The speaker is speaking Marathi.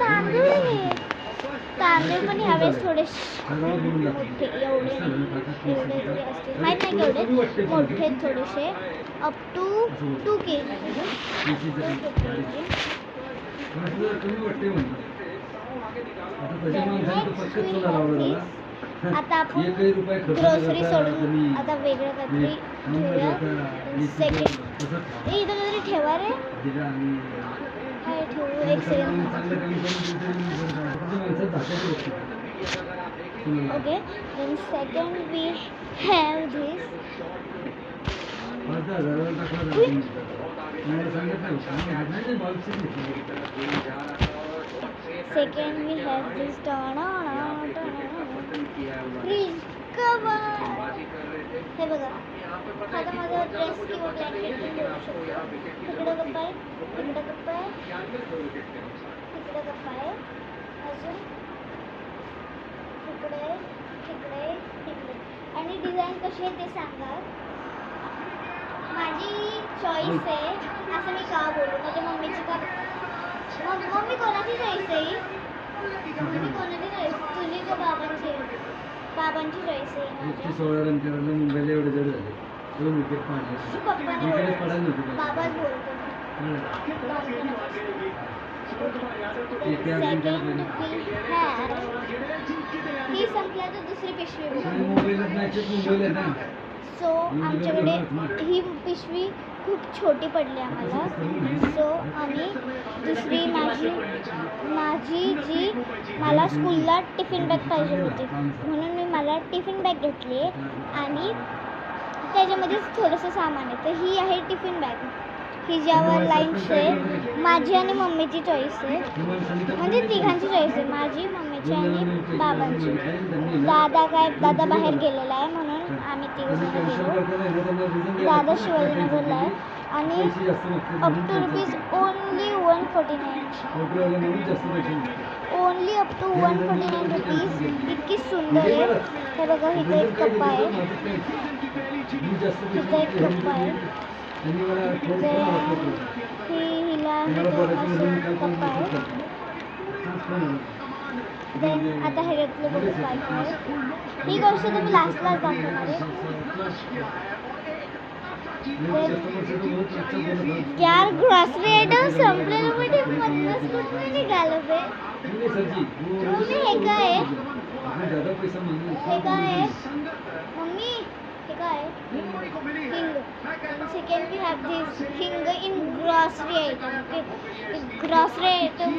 तांदूळ आहे. तांदूळ पण ह्यावेळेस थोडेसे मोठे, एवढे तरी असतील, माहीत नाही केवढे मोठे, थोडेसे अप टू 2 kg. आता आपण ग्रोसरी सोडून आता वेगळं काहीतरी ठेवूया. सेकंड इथं काहीतरी ठेवा रे, काय ठेवू? एक second. Okay, then second we have this. Second we have this fridge cover. हे बघा, आता माझा ड्रेस किंवा ब्लँकेट पण ठेवू शकतो. तिकडं कप्पा आहे, तिकडं कप्पा आहे, तिकडं कप्पा आहे, अजून तिकडे तिकडे तिकडे. आणि डिझाईन कशी आहे ते सांगा. माझी चॉईस आहे असं मी का बोलू, माझ्या मम्मीची का? मम्मी कोणाची चॉईस आहे? मम्मी कोणाची चॉईस? तुझी का बाबांची? बाबांची चॉईस आहे. 16 रन करायला मुंबईला एवढे जड झाले. 2 विकेट पाडले. बाबाच बोलतो. ही संपल्या तर दुसरी पिशवी. सो आमच्याकडे ही पिशवी खूप छोटी पडली आम्हाला. सो आम्ही दुसरी माझी जी मला स्कूलला टिफिन बॅग पाहिजे होती म्हणून मी मला टिफिन बॅग घेतली आणि त्याच्यामध्येच थोडंसं सामान आहे. तर ही आहे टिफिन बॅग. ही ज्यावर लाईन्स आहे माझी आणि मम्मीची चॉईस आहे, म्हणजे तिघांची चॉईस आहे, माझी, मम्मीची आणि बाबांची. दादा बाहेर गेलेला आहे म्हणून आम्ही तिघजण गेलो. दादा शिवाजीनगरला आहे आणि up to rupees only 149. Only up to 149 rupees. इतकी सुंदर आहे. हे बघा, इथे एक कप्पा आहे, इथे एक कप्पा आहे, हिला कप्पा आहे. देन आता हे घेतलं बघू काय आहे. ही गोष्ट तुम्ही लास्टलाच दाखवणार आहे. यार ग्रॉसरी आयटम संपलेलं म्हणजे मधनंच कुठून निघालं बे. मम्मी हे काय आहे? हे काय आहे मम्मी? हे काय आहे? हिंग. सेकंड वी हॅव दिस हिंग in grocery item. Okay, grocery item